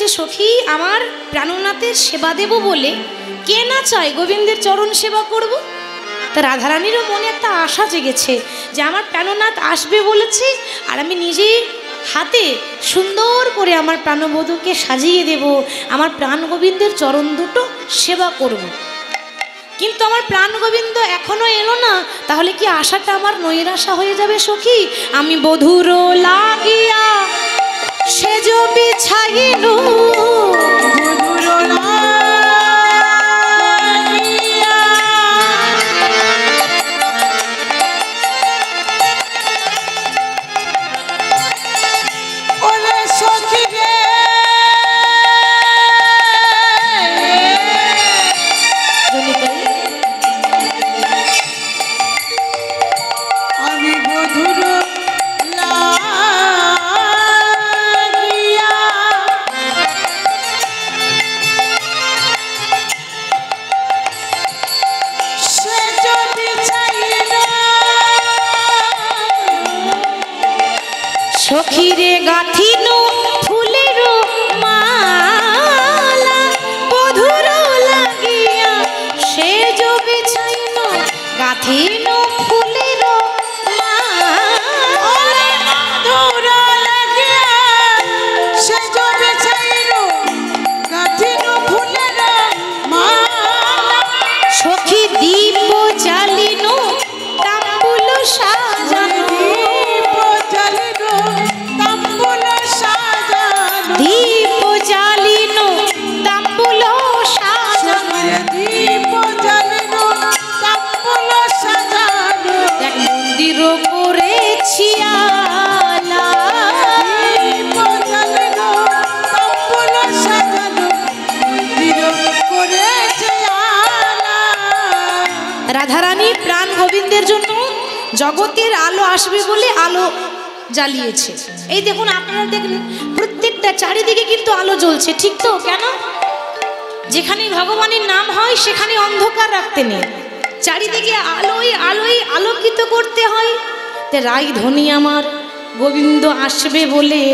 বলছে, সখী আমার প্রাণনাথের সেবা দেব বলে কে না চায় গোবিন্দের চরণ সেবা করব। তা রাধারানীরও মনে একটা আশা জেগেছে যে আমার প্রাণনাথ আসবে বলেছে, আর আমি নিজে হাতে সুন্দর করে আমার প্রাণবধূকে সাজিয়ে দেব, আমার প্রাণ গোবিন্দের চরণ দুটো সেবা করব। কিন্তু আমার প্রাণ গোবিন্দ এখনো এলো না, তাহলে কি আশাটা আমার নৈরাশা হয়ে যাবে সখী? আমি বধুর লাগিয়া সেজ বিছাইনু, সখীরে গাঁথিনু ফুলের মালা, বধুর লাগিয়া সেজ বিছাইনু, গাঁথিনু ফুলের মালা, বধুর লাগিয়া সেজ বিছাইনু, গাঁথিনু ফুলের মালা, সখী দীপ জ্বালিনু তাম্বুল সাজানো, দীপ জ্বালিনু তাম্বুল সাজানো, দীপ জ্বালিনু তাম্বুল সাজানো, এক মন্দির করেছি আলা, দীপ জ্বালিনু তাম্বুল সাজানো, মন্দির করেছি আলা। রাধারানী প্রাণ গোবিন্দের জন্য জগতের আলো আসবে বলে আলো জ্বালিয়েছে। এই দেখুন, আপনারা দেখলেন প্রত্যেকটা চারিদিকে কিন্তু আলো জ্বলছে, ঠিক তো? কেন? যেখানে ভগবানের নাম হয় সেখানে অন্ধকার রাখতে নেই, চারিদিকে আলোয় আলোয় আলোকিত করতে হয়। রাই ধ্বনি আমার গোবিন্দ আসবে বলে,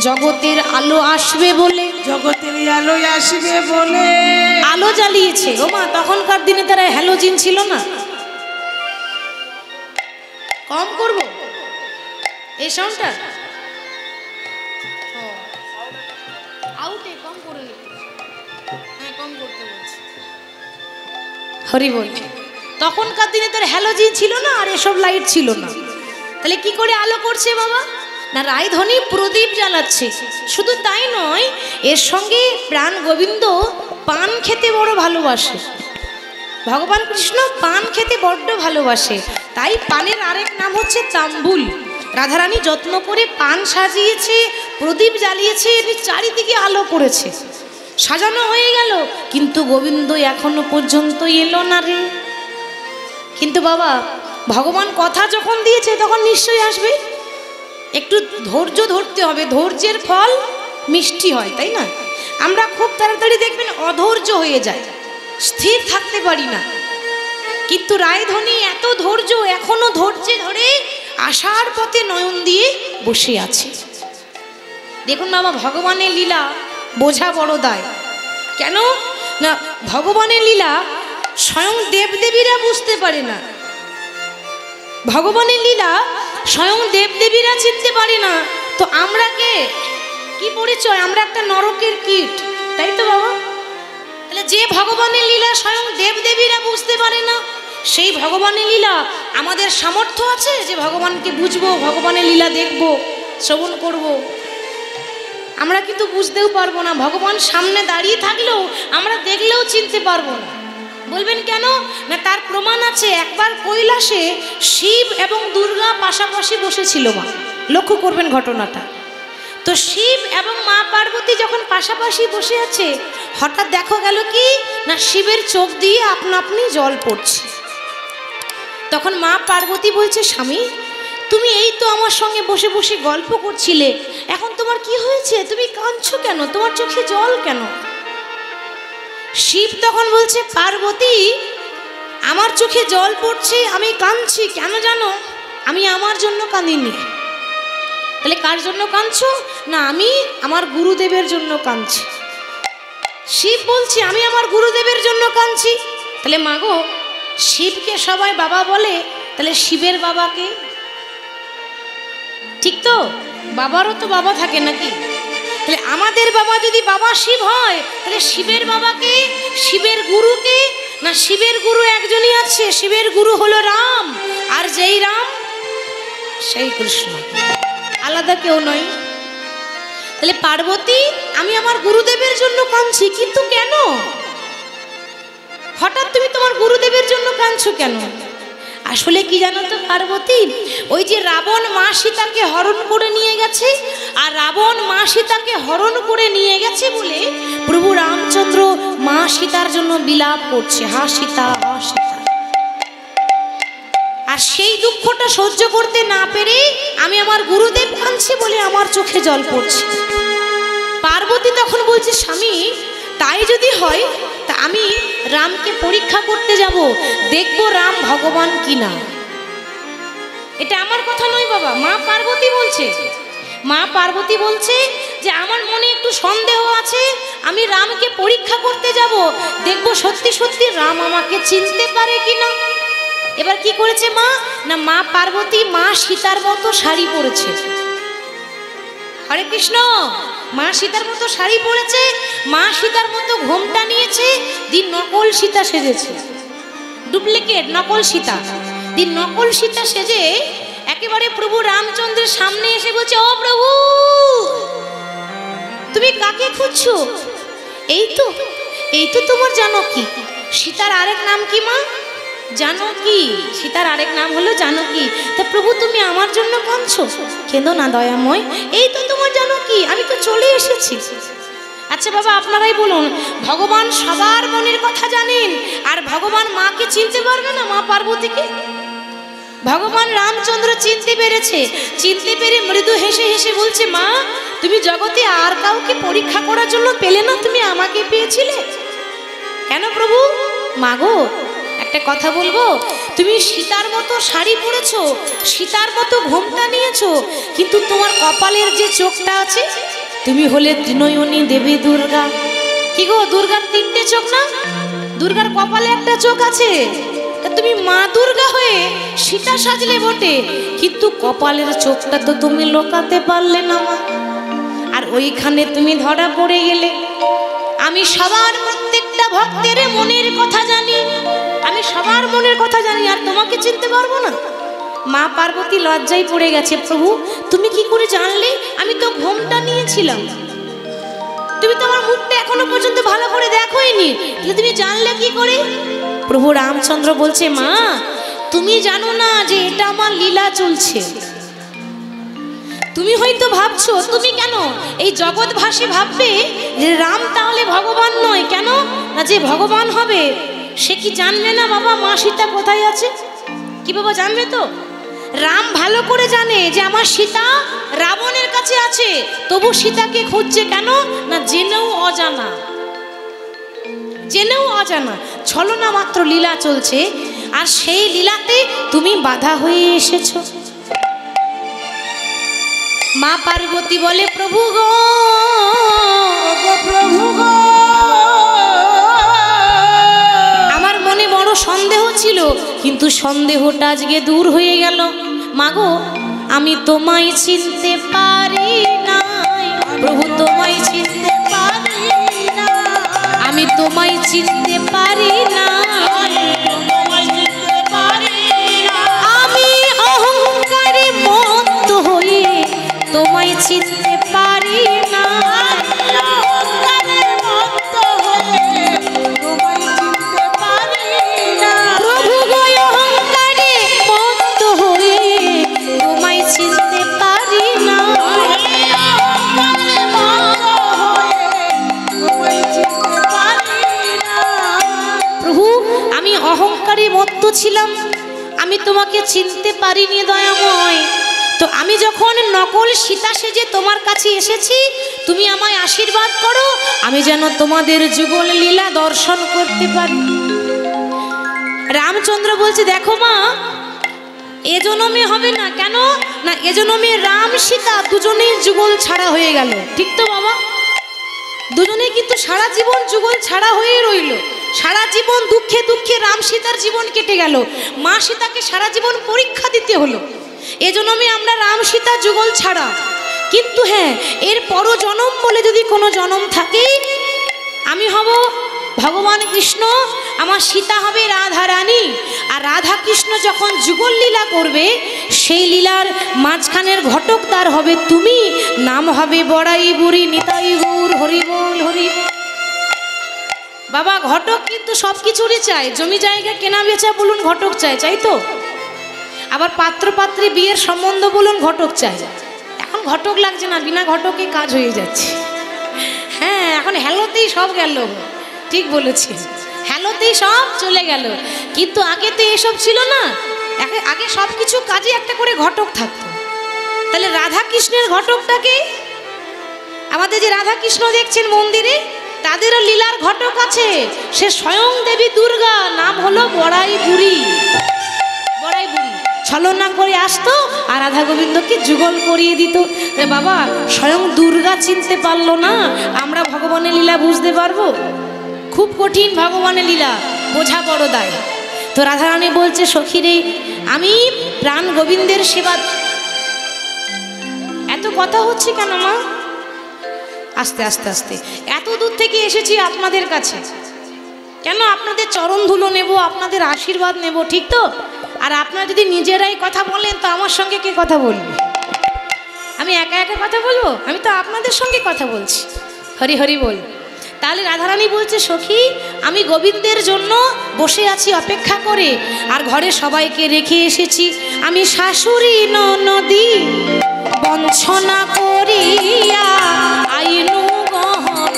জগতের আলো আসবে বলে, জগতের আলো আসবে বলে আলো জ্বালিয়েছে। ও মা, তখনকার দিনে তারা হ্যালোজিন ছিল না। কম করব এই সাউন্ডটা, আউটে কম করে নিতে, হ্যাঁ কম করতে বলছি। হরি বল। তখনকার দিনে তার হ্যালোজিন ছিল না, আর এসব লাইট ছিল না, তাহলে কি করে আলো করছে বাবা? না, রায়ধনী প্রদীপ জ্বালাচ্ছে। শুধু তাই নয়, এর সঙ্গে প্রাণ গোবিন্দ পান খেতে বড় ভালোবাসে। ভগবান কৃষ্ণ পান খেতে বড্ড ভালোবাসে, তাই পানের আরেক নাম হচ্ছে তাম্বুল। রাধারানী যত্ন করে পান সাজিয়েছে, প্রদীপ জ্বালিয়েছে, চারিদিকে আলো করেছে, সাজানো হয়ে গেল, কিন্তু গোবিন্দ এখনো পর্যন্ত এলো না রে। কিন্তু বাবা, ভগবান কথা যখন দিয়েছে তখন নিশ্চয়ই আসবে। একটু ধৈর্য ধরতে হবে, ধৈর্যের ফল মিষ্টি হয়, তাই না? আমরা খুব তাড়াতাড়ি দেখবেন অধৈর্য হয়ে যায়, স্থির থাকতে পারি না। কিন্তু রায়ধনী এত ধৈর্য, এখনো ধৈর্যে ধরে আসার পথে নয়ন দিয়ে বসে আছে। দেখুন বাবা, ভগবানের লীলা বোঝা বড় দায়। কেন না, ভগবানের লীলা স্বয়ং দেবদেবীরা বুঝতে পারে না, ভগবানের লীলা স্বয়ং দেবদেবীরা চিনতে পারে না। তো আমরা কে, কি পরিচয়? আমরা একটা নরকের কীট, তাই তো বাবা? তাহলে যে ভগবানের লীলা স্বয়ং দেবদেবীরা বুঝতে পারে না, সেই ভগবানের লীলা আমাদের সামর্থ্য আছে যে ভগবানকে বুঝবো, ভগবানের লীলা দেখব, শ্রবণ করব? আমরা কিন্তু বুঝতেও পারবো না। ভগবান সামনে দাঁড়িয়ে থাকলেও আমরা দেখলেও চিনতে পারবো না। বলবেন কেন না, তার প্রমাণ আছে। একবার কৈলাসে শিব এবং দুর্গা পাশাপাশি বসেছিল মা, লক্ষ্য করবেন ঘটনাটা। তো শিব এবং মা পার্বতী যখন পাশাপাশি বসে আছে, হঠাৎ দেখা গেল কি না, শিবের চোখ দিয়ে আপনা আপনি জল পড়ছে। তখন মা পার্বতী বলছে, স্বামী তুমি এই তো আমার সঙ্গে বসে বসে গল্প করছিলে, এখন তোমার কি হয়েছে? তুমি কাঁদছো কেন? তোমার চোখে জল কেন? শিব তখন বলছে, পার্বতী আমার চোখে জল পড়ছে, আমি কাঁদছি কেন জানো? আমি আমার জন্য কাঁদিনি। তাহলে কার জন্য কাঁদছো? না আমি আমার গুরুদেবের জন্য কাঁদছি। শিব বলছে আমি আমার গুরুদেবের জন্য কাঁদছি। তাহলে মাগো শিবকে সবাই বাবা বলে, তাহলে শিবের বাবাকে? ঠিক তো, বাবারও তো বাবা থাকে নাকি? তাহলে আমাদের বাবা যদি বাবা শিব হয়, তাহলে শিবের বাবাকে, শিবের গুরুকে? না শিবের গুরু একজনই আছে, শিবের গুরু হলো রাম, আর যেই রাম সেই কৃষ্ণ, আলাদা কেউ নয়। তাহলে পার্বতী আমি আমার গুরুদেবের জন্য কাঁদছি, কিন্তু কেন হঠাৎ তুমি তোমার গুরুদেবের জন্য কাঁদছো কেন? আসলে কি জানো তো পার্বতী, ওই যে রাবণ মা সীতাকে হরণ করে নিয়ে গেছে, আর রাবণ মা সীতাকে হরণ করে নিয়ে গেছে বলে প্রভু রামচন্দ্র মা সীতার জন্য বিলাপ করছে, হা সীতা হা সীতা। আর সেই দুঃখটা সহ্য করতে না পেরে আমি আমার গুরুদেব কাঁদছি বলে আমার চোখে জল পড়ছে। পার্বতী তখন বলছে স্বামী তাই যদি হয় তা আমি রামকে পরীক্ষা করতে যাব, দেখবো রাম ভগবান কিনা। এটা আমার কথা নয় বাবা, মা পার্বতী বলছে। মা পার্বতী বলছে যে আমার মনে একটু সন্দেহ আছে, আমি রামকে পরীক্ষা করতে যাব, দেখবো সত্যি সত্যি রাম আমাকে চিনতে পারে কিনা। এবার কি করেছে মা, না মা পার্বতী মা সীতার মতো শাড়ি পরেছে। হরে কৃষ্ণ, মা সীতার মতো শাড়ি পরেছে, মা সীতার মতো ঘোমটা নিয়েছে, দিন নকল সীতা সেজেছে, ডুপ্লিকেট নকল সীতা। দিন নকল সীতা সেজে একেবারে প্রভু রামচন্দ্রের সামনে এসে বলছে, ও প্রভু তুমি কাকে খুঁজছো? এই তো তোমার জানকী। সীতার আরেক নাম কি মা? জানকী। সীতার আরেক নাম হলো জানকী। তা প্রভু তুমি আমার জন্য কাঁদছো? কেঁদো না দয়াময়, এই তো তোমার জানকী, আমি তো চলে এসেছি। আচ্ছা বাবা আপনারাই বলুন, ভগবান সবার মনের কথা জানেন, আর ভগবান মাকে চিনতে পারবে না, মা পার্বতীকে? ভগবান রামচন্দ্র চিনতে পেরেছে, চিনতে পেরে মৃদু হেসে হেসে বলছে, মা তুমি জগতে আর কাউকে পরীক্ষা করার জন্য পেলে না, তুমি আমাকে পেয়েছিলে কেন প্রভু? মাগো একটা কথা বলবো, তুমি সীতার মতো শাড়ি পরেছো, সীতার মতো ঘোমটা নিয়েছো, কিন্তু তোমার কপালের যে চোখটা আছে, তুমি হলে ত্রিনয়নী দেবী দুর্গা। কি গো, দুর্গার তিনটে চোখ না? দুর্গার কপালে একটা চোখ আছে। তা তুমি মা দুর্গা হয়ে সীতা সাজলে বটে, কিন্তু কপালের চোখটা তো তুমি লোকাতে পারলে না মা। আর ওইখানে তুমি ধরা পড়ে গেলে। আমি সবার প্রত্যেকটা ভক্তের মনের কথা জানি, আমি সবার মনের কথা জানি, আর তোমাকে চিনতে পারবো না? মা পার্বতী লজ্জায় পড়ে গেছে, প্রভু তুমি কি করে জানলে? আমি তো ঘোমটা নিয়েছিলাম, তুমি তো আমার মুখটা এখনো পর্যন্ত ভালো করে দেখোইনি, তাহলে তুমি জানলে কি করে? প্রভু রামচন্দ্র বলছে, মা তুমি জানো না যে এটা আমার লীলা চলছে। তুমি হয়তো ভাবছো, তুমি কেন এই জগৎভাসী ভাববে যে রাম তাহলে ভগবান নয়, কেন না যে ভগবান হবে সে কি জানবে না বাবা মা সীতা কোথায় আছে? কি বাবা জানবে তো? রাম ভালো করে জানে যে আমার সীতা রাবণের কাছে আছে, তবু সীতাকে খুঁজছে কেন না জেনেও অজানা, জেনেও অজানা, ছলনা মাত্র লীলা চলছে, আর সেই লীলাতে তুমি বাধা হয়ে এসেছো। মা পার্বতী বলে, প্রভু গো প্রভু গো, আমার মনে বড় সন্দেহ ছিল, কিন্তু সন্দেহটা আজকে দূর হয়ে গেল। মাগো আমি তোমায় চিনতে পারি না, প্রভু তোমায় চিনতে পারি না, আমি তোমায় চিনতে পারি না, আমি অহংকারে মত্ত হয়ে তোমায় চিনতে পারি না, প্রভু গো অহংকারে মত্ত হয়ে তোমায় চিনতে পারি না। প্রভু আমি অহংকারে মত্ত ছিলাম, আমি তোমাকে চিনতে পারিনি দয়াময়। তো আমি যখন নকল সীতা সেজে তোমার কাছে এসেছি, তুমি আমায় আশীর্বাদ করো, আমি যেন তোমাদের যুগল লীলা দর্শন করতে পারি। রামচন্দ্র বলছে, দেখো মা এ জন্মে হবে না। কেন না, এ জন্মে রাম সীতা দুজনের যুগল ছাড়া হয়ে গেল। ঠিক তো বাবা? দুজনে কিন্তু সারা জীবন যুগল ছাড়া হয়ে রইল। সারা জীবন দুঃখে দুঃখে রাম সীতার জীবন কেটে গেল। মা সীতাকে সারা জীবন পরীক্ষা দিতে হলো। এ জন্মে আমরা রাম সীতা যুগল ছাড়া। কিন্তু হ্যাঁ, এর পর জনম বলে যদি কোনো জনম থাকে, আমি হব ভগবান কৃষ্ণ, আমার সীতা হবে রাধা রানী। আর রাধা কৃষ্ণ যখন যুগল লীলা করবে, সেই লীলার মাঝখানের ঘটকদার হবে তুমি। নাম হবে বড়াই বুড়ি নিতাই গৌর হরি বল হরি। বাবা ঘটক কিন্তু সব কিছুরই চায়। জমি জায়গা কেনা বেচা বলুন ঘটক চায়, চাই তো। আবার পাত্র পাত্রী বিয়ের সম্বন্ধ বলুন ঘটক চায়। এখন ঘটক লাগছে না, বিনা ঘটকে কাজ হয়ে যাচ্ছে। হ্যাঁ, এখন হ্যালোতেই সব গেল। ঠিক বলেছি, হ্যালোতেই সব চলে গেল। কিন্তু আগে তো এসব ছিল না। আগে সব কিছু কাজে একটা করে ঘটক থাকতো। তাহলে রাধা কৃষ্ণের ঘটকটাকে, আমাদের যে রাধা কৃষ্ণ দেখছেন মন্দিরে, তাদেরও লীলার ঘটক আছে। সে স্বয়ং দেবী দুর্গা, নাম হলো বড়াই বুড়ি। বড়াই বুড়ি ছলনা করে আসতো আর রাধা গোবিন্দকে যুগল করিয়ে দিত। বাবা স্বয়ং দুর্গা চিনতে পারলো না, আমরা ভগবানের লীলা বুঝতে পারবো? খুব কঠিন ভগবানের লীলা, বোঝা বড় দায়। তো রাধারানী বলছে, সখীরে আমি প্রাণ গোবিন্দের সেবা। এত কথা হচ্ছে কেন মা? আস্তে আস্তে আস্তে এত দূর থেকে এসেছি আপনাদের কাছে। কেন? আপনাদের চরণ ধুলো নেব, আপনাদের আশীর্বাদ নেব, ঠিক তো? আর আপনারা যদি নিজেরাই কথা বলেন তো আমার সঙ্গে কে কথা বলবে? আমি একা একা কথা বলবো? আমি তো আপনাদের সঙ্গে কথা বলছি। হরি হরি বল। তাহলে রাধারানী বলছে, সখী আমি গোবিন্দের জন্য বসে আছি অপেক্ষা করে, আর ঘরে সবাইকে রেখে এসেছি। আমি শাশুড়ি ননদি বঞ্চনা করিয়া আইনু গহন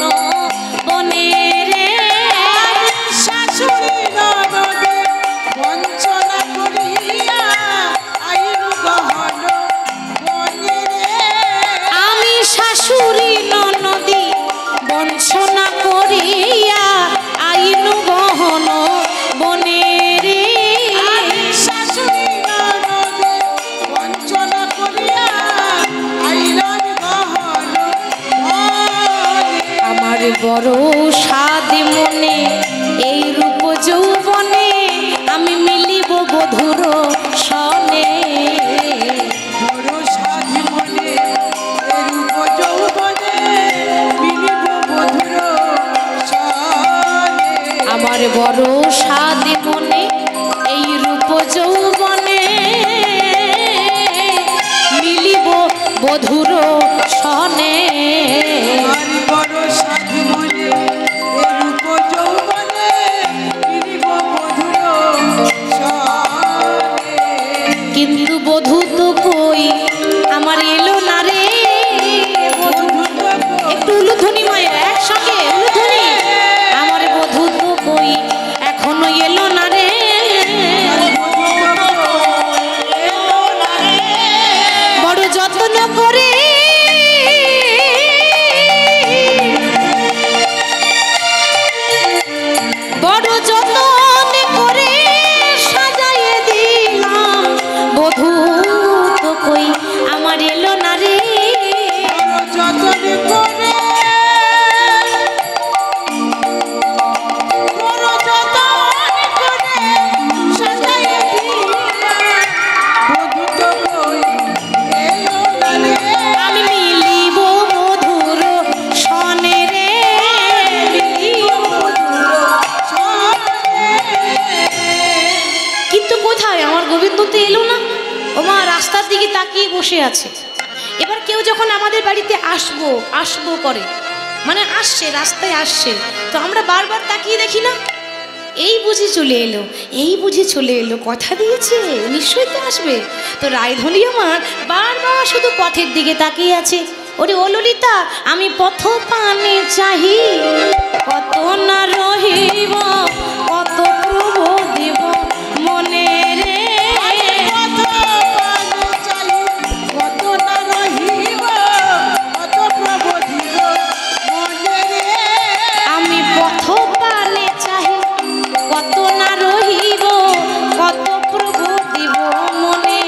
বনে রে। শাশুড়ি ননদে বঞ্চনা করিয়া আইনু গহন বনে রে। আমি শাশুড়ি ননদি বঞ্চনা করিয়া আইনু গহন বনে রে। আমি শাশুড়ি ননদে বঞ্চনা করিয়া আইনু গহন বনে। আমার বড় সাদ মনে এই রূপ যৌবনে, আমি মিলিব বধুর সনে। বড় সাধ মনে এ রূপ যৌবনে মিলিব বধুর সনে। আমার বড় সাদ মনে এই রূপ যৌবনে, মিলিব বধুর সনে। আমার বড় সাধ মনে এ রূপ যৌবনে মিলিব বধুর সনে। কিন্তু বধূ তো কই আমার এলো না রে। একটু উলুধ্বনি মায়ের একসঙ্গে উলুধ্বনি। আমার বধূ তো কই এখনো এলো না রে। বড় যত্ন করে বড় যত্ন করে সাজাইয়ে দিলাম, বধূ তো কই আমার এলো না রে। যতন করে বড় যতন করে সাজাইয়ে দিলাম, বধূ তো কই এলো না রে। আমি মিলিব বধূর সনে রে। মিলিব বধূর সনে। কিন্তু কোথায় আমার গোবিন্দ তো এলো না। ও মা রাস্তার দিকে তাকিয়ে বসে আছে। এবার কেউ যখন আমাদের বাড়িতে আসবো আসবো করে, মানে আসছে, রাস্তায় আসছে, তো আমরা বারবার তাকিয়ে দেখি না, এই বুঝি চলে এলো, এই বুঝি চলে এলো, কথা দিয়েছে নিশ্চয়ই তো আসবে। তো রায়ধনী আমার বারবার শুধু পথের দিকে তাকিয়ে আছে। ওরে ও ললিতা, আমি পথ পানে চাহি, কত না রহিব, কত প্রভু দেব মনে রে। কত পানে চাহি, কত না রহিব, কত প্রবোধিব মনে রে। আমি পথ পানে চাহি, কত না রহিব, কত প্রভু দেব মনে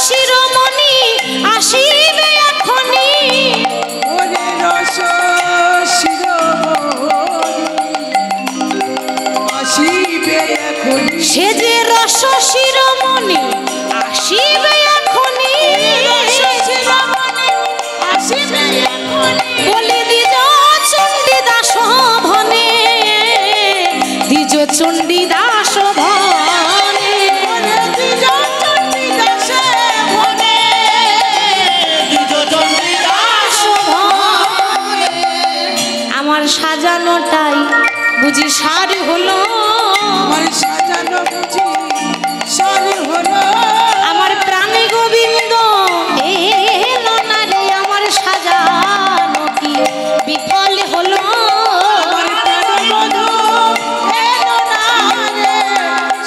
শিরোমণি আসিবে এখনি, ওরে রস আসিবে এখনি, সে যে রস শিরোমণি আসিবে এখনি, আসিবে এখনি, বলি দ্বিজ চণ্ডীদাস ভনে, দ্বিজ চণ্ডীদাস ভনে, ওরে দ্বিজ চণ্ডীদাস ভনে, দ্বিজ চণ্ডীদাস ভনে। আমার সাজানোটাই বুঝি সার হলো, আমার সাজানো বুঝি সার হলো, আমার প্রাণী গোবিন্দ এলো না রে, আমার সাজানো কি বিফল হলো, আমার প্রাণবধূ এলো না রে,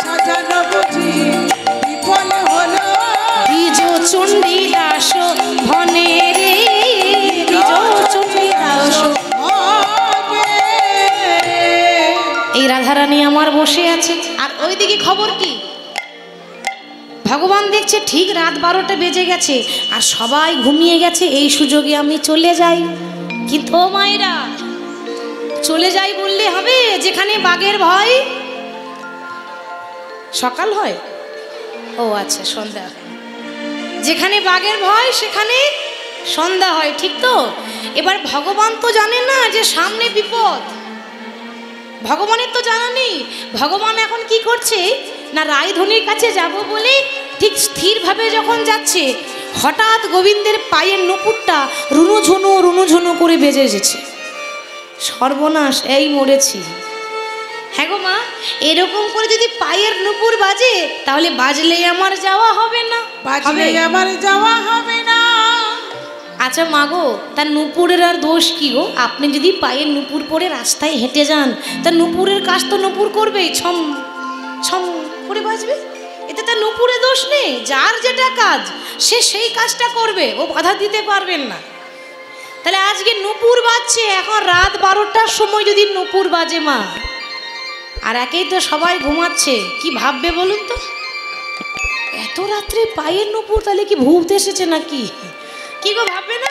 সাজানো বুঝি বিফল হলো, দ্বিজ চণ্ডীদাস ভনে রে, দ্বিজ চণ্ডীদাস। ভনে। এই রাধারানী আমার বসে আছে, আর ওইদিকে খবর কি, ভগবান দেখছে ঠিক রাত 12টা বেজে গেছে আর সবাই ঘুমিয়ে গেছে, এই সুযোগে আমি চলে যাই। কিন্তু ও মায়েরা, চলে যাই বললে হবে? যেখানে বাঘের ভয় সকাল হয়, ও আচ্ছা সন্ধ্যা, যেখানে বাঘের ভয় সেখানে সন্ধ্যা হয়, ঠিক তো? এবার ভগবান তো জানে না যে সামনে বিপদ, ভগবানের তো জানা নেই। ভগবান এখন কি করছে না, রায়ধনির কাছে যাব বলে ঠিক স্থিরভাবে যখন যাচ্ছে, হঠাৎ গোবিন্দের পায়ের নুপুরটা রুনুঝুনু করে বেজে এসেছে। সর্বনাশ, এই মরেছি। হ্যাঁ গো মা, এরকম করে যদি পায়ের নুপুর বাজে তাহলে বাজলে আমার যাওয়া হবে না, বাজলে আমার যাওয়া হবে না। আচ্ছা মা গো, তার নুপুরের আর দোষ কি গো? আপনি যদি পায়ের নুপুর পরে রাস্তায় হেঁটে যান, তার নুপুরের কাজ তো নুপুর করবেই, ছম ছম করে বাজবে, এতে তার নুপুরে দোষ নেই। যার যেটা কাজ সে সেই কাজটা করবে, ও বাধা দিতে পারবেন না। তাহলে আজকে নুপুর বাজছে, এখন রাত 12টার সময় যদি নুপুর বাজে মা, আর একেই তো সবাই ঘুমাচ্ছে, কি ভাববে বলুন তো? এত রাত্রে পায়ের নুপুর, তাহলে কি ভূত এসেছে নাকি? কি গো, ভাববে না?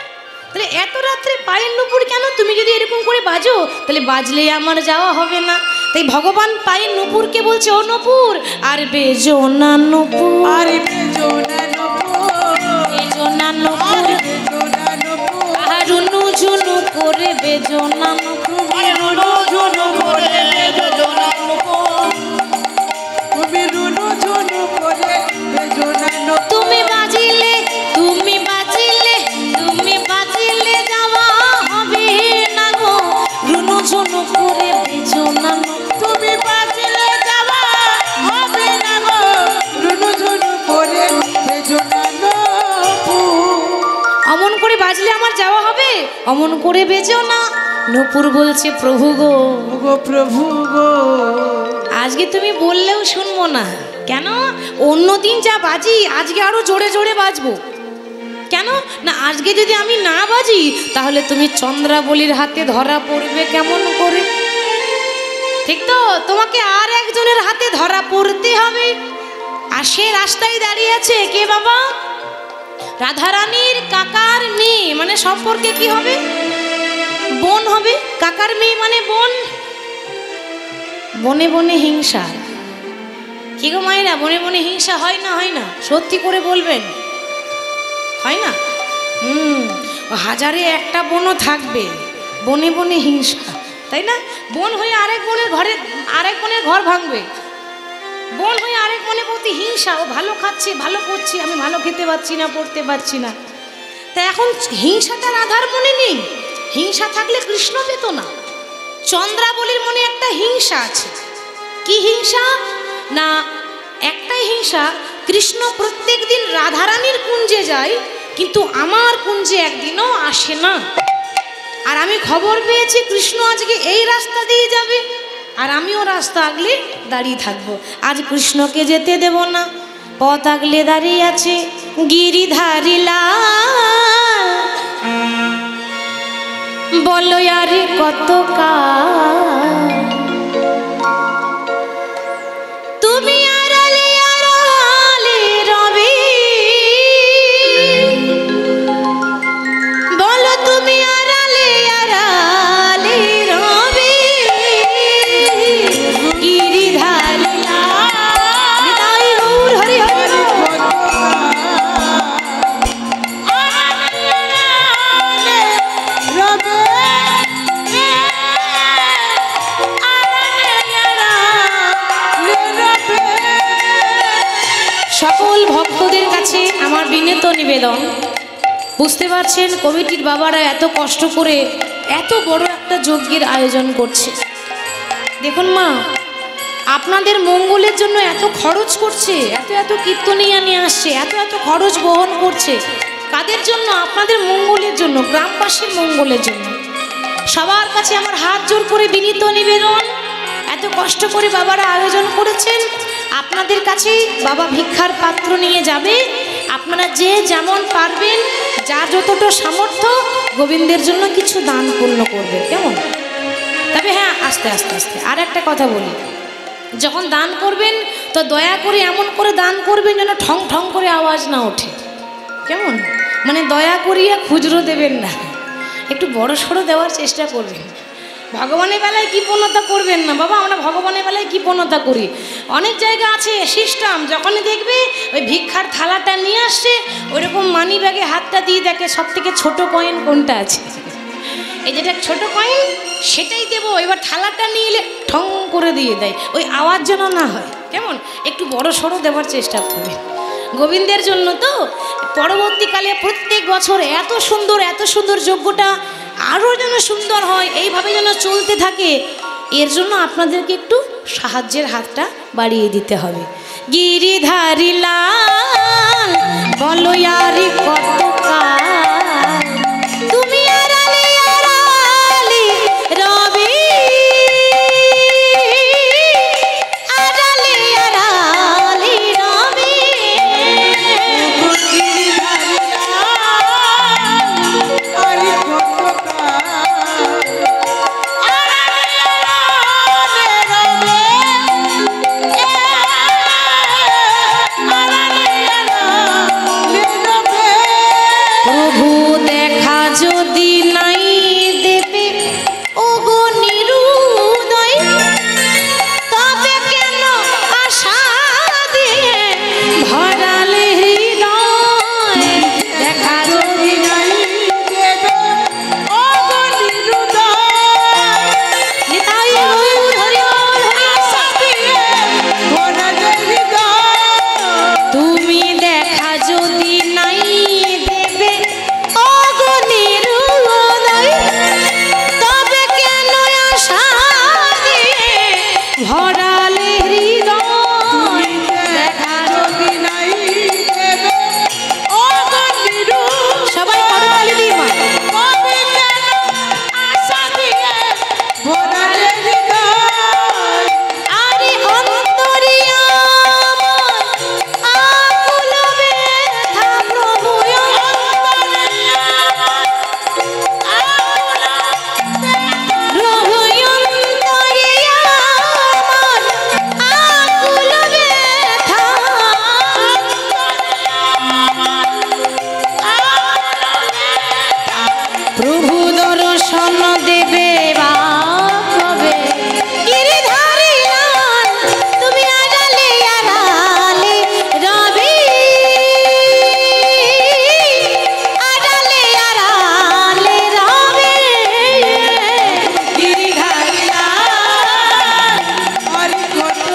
তাহলে এত রাত্রে পায়ের নুপুর কেন? তুমি যদি এরকম করে বাজো তাহলে বাজলে আমার যাওয়া হবে না। তাই ভগবান পায়ের নুপুরকে বলছে, ও নুপুর আর বেজো না নুপুর, আর বেজো না নুপুর, বেজো না আর নুপুর, বেজো না নুপুর, আর রুনুঝুনু করে বেজো না নুপুর, তুমি রুনুঝুনু করে বেজো না নুপুর, তুমি রুনুঝুনু করে বেজো না নুপুর, তুমি বাজিলে, তুমি বাজিলে, তুমি বাজিলে যাওয়া হবে না গো, রুনুঝুনু করে বেজো না নুপুর, তুমি বাজলে যাওয়া হবে না গো, রুনুঝুনু করে বেজো না নুপুর। অমন করে বাজলে আমার যাওয়া হবে, অমন করে বেজো না। নুপুর বলছে, প্রভু গো, ওগো প্রভু গো, আজকে তুমি বললেও শুনবো না। কেন? অন্যদিন যা বাজি আজকে আরো জোরে জোরে বাজবো। কেন না, আজকে যদি আমি না বাজি তাহলে তুমি চন্দ্রাবলীর হাতে ধরা পড়বে কেমন করে, ঠিক তো? তোমাকে আর একজনের হাতে ধরা পড়তে হবে। আর সে রাস্তায় দাঁড়িয়ে আছে কে বাবা? রাধারানীর কাকার মেয়ে, মানে সম্পর্কে কি হবে? বোন হবে। কাকার মেয়ে মানে বোন। বনে বনে হিংসা, কি গো মায়েরা, বনে বনে হিংসা হয় না? হয় না? সত্যি করে বলবেন, হয় না? হাজারে একটা বোনও থাকবে, বনে বনে হিংসা, তাই না? বোন হয়ে আরেক বোনের ঘরে, আরেক বোনের ঘর ভাঙবে, বোন হয়ে আরেক বোনের প্রতি হিংসা, ও ভালো খাচ্ছে, ভালো করছে, আমি ভালো খেতে পাচ্ছি না, পড়তে পারছি না। তা এখন হিংসাটা রাধার মনে নেই। হিংসা থাকলে কৃষ্ণ পেত না। চন্দ্রাবলীর মনে একটা হিংসা আছে। কি হিংসা? না, একটাই হিংসা, কৃষ্ণ প্রত্যেক দিন রাধারানীর কুঞ্জে যায়, কিন্তু আমার কুঞ্জে একদিনও আসে না। আর আমি খবর পেয়েছি কৃষ্ণ আজকে এই রাস্তা দিয়ে যাবে, আর আমিও রাস্তা আগলে দাঁড়িয়ে থাকবো। আজ কৃষ্ণকে যেতে দেব না। পথ আগলে দাঁড়িয়ে আছে গিরিধারী লাল, বলো আর কত কাল তুমি আড়ালে আড়ালে রবে, সকল ভক্তদের কাছে আমার বিনীত নিবেদন, বুঝতে পারছেন কমিটির বাবারা এত কষ্ট করে এত বড় একটা যজ্ঞের আয়োজন করছে। দেখুন মা, আপনাদের মঙ্গলের জন্য এত খরচ করছে, এত এত কীর্তনিয়া নিয়ে আসছে, এত এত খরচ বহন করছে। কাদের জন্য? আপনাদের মঙ্গলের জন্য, গ্রামবাসীর মঙ্গলের জন্য। সবার কাছে আমার হাত জোর করে বিনীত নিবেদন, এত কষ্ট করে বাবারা আয়োজন করেছেন, আপনাদের কাছে বাবা ভিক্ষার পাত্র নিয়ে যাবে। আপনারা যে যেমন পারবেন, যার যতটা সামর্থ্য, গোবিন্দের জন্য কিছু দান পূর্ণ করবেন, কেমন? তবে হ্যাঁ, আস্তে আস্তে আস্তে আর একটা কথা বলি, যখন দান করবেন তো দয়া করে এমন করে দান করবেন যেন ঠং ঠং করে আওয়াজ না ওঠে, কেমন? মানে দয়া করিয়া খুচরো দেবেন না, একটু বড় সড়ো দেওয়ার চেষ্টা করবেন। ভগবানের বেলায় কৃপণতা করবেন না বাবা, আমরা ভগবানের বেলায় কৃপণতা করি। অনেক জায়গা আছে সিস্টেম, যখনই দেখবে ওই ভিক্ষার থালাটা নিয়ে আসছে, ওইরকম মানি ব্যাগে হাতটা দিয়ে দেখে সব থেকে ছোটো কয়েন কোনটা আছে, এই যেটা ছোটো কয়েন সেটাই দেবো, এবার থালাটা নিয়ে এলে ঠং করে দিয়ে দেয়, ওই আওয়াজ যেন না হয়, কেমন? একটু বড় সড়ো দেওয়ার চেষ্টা করবে গোবিন্দের জন্য। তো পরবর্তীকালে প্রত্যেক বছর এত সুন্দর যজ্ঞটা আরও যেন সুন্দর হয়, এইভাবে যেন চলতে থাকে, এর জন্য আপনাদেরকে একটু সাহায্যের হাতটা বাড়িয়ে দিতে হবে। গিরিধারী লাল বলো ইয়ারি কত কাল, তুমি আড়ালে আড়ালে রবি, আড়ালে আড়ালে রবি, প্রভু দেখা যদি নাই দেবে ওগো নিরুদয়, তবে কেন আশা দিয়ে ভরালে হৃদয়, দেখা যদি নাই দেবে ওগো নিরুদয়, নিতাই গৌর হরি বল, আশা দিয়ে ভরালে হৃদয়, তুমি দেখা যদি নাই দেবে ওগো নিরুদয়, তবে কেন আশা দিয়ে ভরালে হৃদয়, দেখা যদি নাই দেবে ওগো নিরুদয়, সবাই করতালি দিই মা, তবে কেন আশা দিয়ে ভরালে হৃদয়, আরে অন্তরিয়াময় আকুল ব্যথা প্রভু, প্রভু দর্শন দেবে বা কবে, গিরিধারী লাল তুমি আড়ালে আড়ালে রবি, আড়ালে আড়ালে রবি, গিরিধারী লাল হরি কত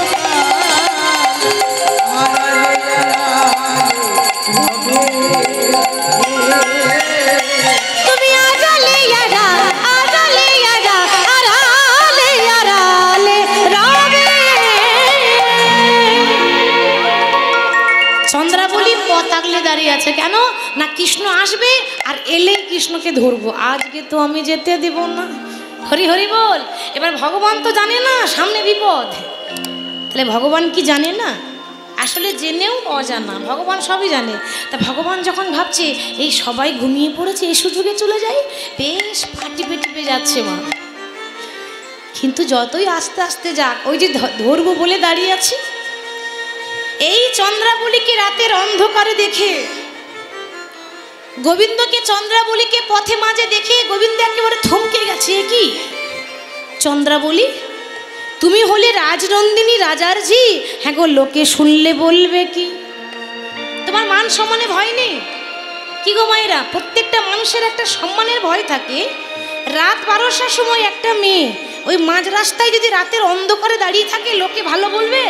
তুমি আড়ালে আড়ালে আড়ালে আড়ালে রবি। চন্দ্রাবলী পথ আগলে দাঁড়িয়ে আছে, কেন না কৃষ্ণ আসবে আর এলেই কৃষ্ণকে ধরবো, আজকে তো আমি যেতে দেব না। হরি হরি বল। এবার ভগবান তো জানে না সামনে বিপদ, তাহলে ভগবান কি জানে না? আসলে জেনেও অজানা, ভগবান সবই জানে। তা ভগবান যখন ভাবছে এই সবাই ঘুমিয়ে পড়েছে, এই সুযোগে চলে যাই, বেশ টিপে টিপে যাচ্ছে মা। কিন্তু যতই আস্তে আস্তে যাক, ওই যে ধরবো বলে দাঁড়িয়ে আছে, এই চন্দ্রাবলীকে রাতের অন্ধকারে দেখে, গোবিন্দকে চন্দ্রাবলীকে পথে মাঝে দেখে গোবিন্দ একেবারে থমকে গেছে। কি চন্দ্রাবলী, তুমি হলে রাজনন্দিনী রাজার ঝি, হ্যাঁ গো, লোকে শুনলে বলবে কি? তোমার মান সম্মানে ভয় নেই কি গো মায়েরা? প্রত্যেকটা মানুষের একটা সম্মানের ভয় থাকে। রাত 12টার সময় একটা মেয়ে ওই মাঝ রাস্তায় যদি রাতের অন্ধকারে দাঁড়িয়ে থাকে, লোকে ভালো বলবে?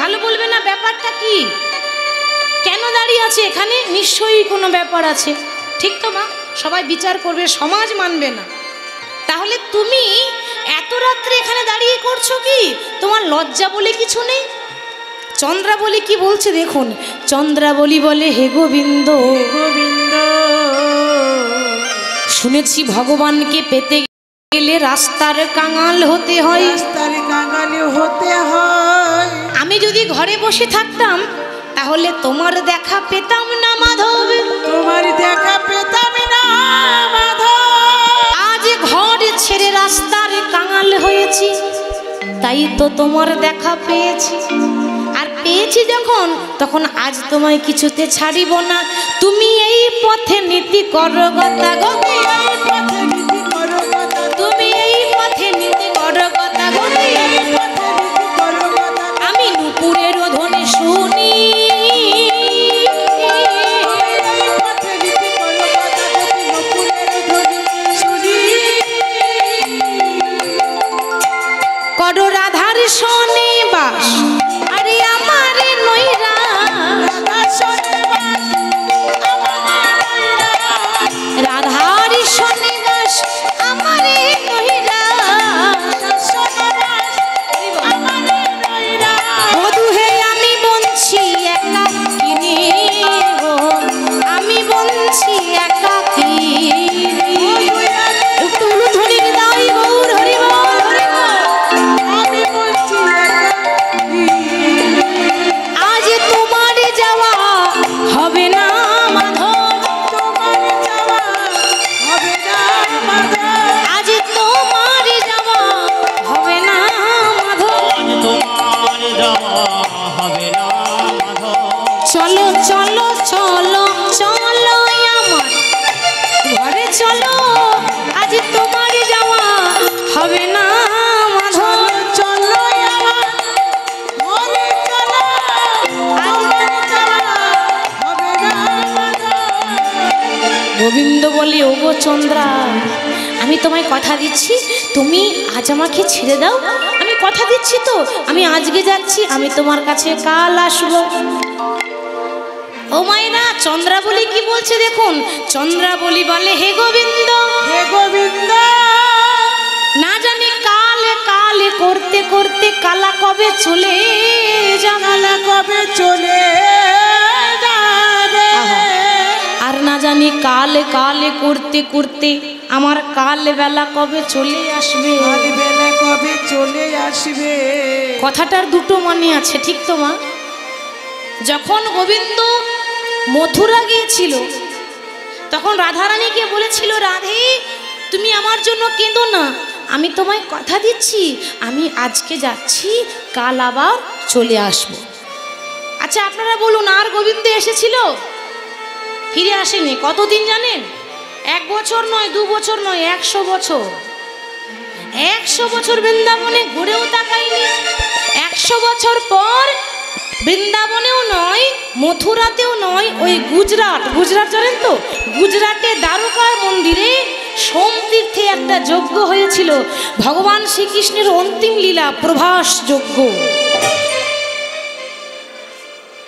ভালো বলবে না ব্যাপারটা কি, কেন দাঁড়িয়ে আছে এখানে, নিশ্চয়ই কোনো ব্যাপার আছে, ঠিক তো মা? সবাই বিচার করবে, সমাজ মানবে না। তাহলে তুমি এত রাত্রে এখানে দাঁড়িয়ে করছো কি? তোমার লজ্জা বলে কিছু নেই? চন্দ্রাবলী কি বলছে দেখুন, চন্দ্রাবলী বলে হে গোবিন্দ, গোবিন্দ শুনেছি ভগবানকে পেতে গেলে রাস্তার কাঙাল হতে হয়। রাস্তার কাঙাল হতে হয়। আমি যদি ঘরে বসে থাকতাম তাহলে তোমার দেখা পেতাম না মাধব, তোমার দেখা পেতাম না মাধব। আজ ঘর ছেড়ে রাস্তার কাঙাল হয়েছি, তাই তো তোমার দেখা পেয়েছি। আর পেয়েছি যখন, তখন আজ তোমায় কিছুতে ছাড়িব না। তুমি এই পথে নীতি করো গতা গতি, এই পথে নীতি করো কথা, তুমি এই পথে নীতি করো গতা গতি। এই পথে নীতি করো কথা। আমি নুপুরের ধ্বনি শুনি, এই পথে নীতি করো কথা, যদি নকুলের ধ্বনি শুনি। করো রাধার শোনে বাস, আরে আমার নৈরা, রাধা শোনে বাস, আমার নয়রা। রাধার শোনে বাস আমার নৈরা। রাধা শোনে বাস, আমার নয়রা। বধূ হে আমি বঞ্চি একাকিনী গো, আমি বঞ্চি একাকিনী। একটু উলুধ্বনি দাও গৌর হরি বল, হরি বল। আমি বলছি একাকী। আজ তোমার যাওয়া হবে না মাধব, তোমার যাওয়া হবে না মাধব। আজ তোমার যাওয়া হবে না মাধব। আজ তোমার যাওয়া হবে না মাধব। চলো চলো চলো চলো আমার ঘরে চলো, আজ তোমার যাওয়া হবে না মাধব। চলো আমার ঘরে চলো, আমার যাওয়া হবে না মাধব। গোবিন্দ বলে ওগো চন্দ্রা, আমি তোমায় কথা দিচ্ছি, তুমি আজ আমাকে ছেড়ে দাও। আমি কথা দিচ্ছি তো, আমি আজকে যাচ্ছি, আমি তোমার কাছে কাল আসবো। ও মায়েরা, চন্দ্রাবলী কি বলছে দেখুন, চন্দ্রাবলী বলে হে গোবিন্দ, হে গোবিন্দ, না জানি কালে কালে করতে করতে কালা কবে চলে যাবে, কালা কবে চলে যাবে। আর না জানি কালে কালে করতে করতে আমার কাল বেলা কবে চলে আসবে। কাল বেলা কবে চলে আসবে। কথাটার দুটো মানে আছে, ঠিক তো মা? যখন গোবিন্দ মথুরা গিয়েছিল, তখন রাধারানীকে বলেছিল, রাধে তুমি আমার জন্য কেঁদো না, আমি তোমায় কথা দিচ্ছি, আমি আজকে যাচ্ছি, কাল আবার চলে আসব। আচ্ছা আপনারা বলুন, আর গোবিন্দ এসেছিল? ফিরে আসেনি। কতদিন জানেন? 1 বছর নয়, 2 বছর নয়, 100 বছর। 100 বছর বৃন্দাবনে ঘুরেও তাকায়নি। 100 বছর পর বৃন্দাবনেও নয়, মথুরাতেও নয়, ওই গুজরাট জানেন তো, গুজরাটে দ্বারকার মন্দিরে সোমতীর্থে একটা যজ্ঞ হয়েছিল, ভগবান শ্রীকৃষ্ণের অন্তিম লীলা প্রভাস যজ্ঞ।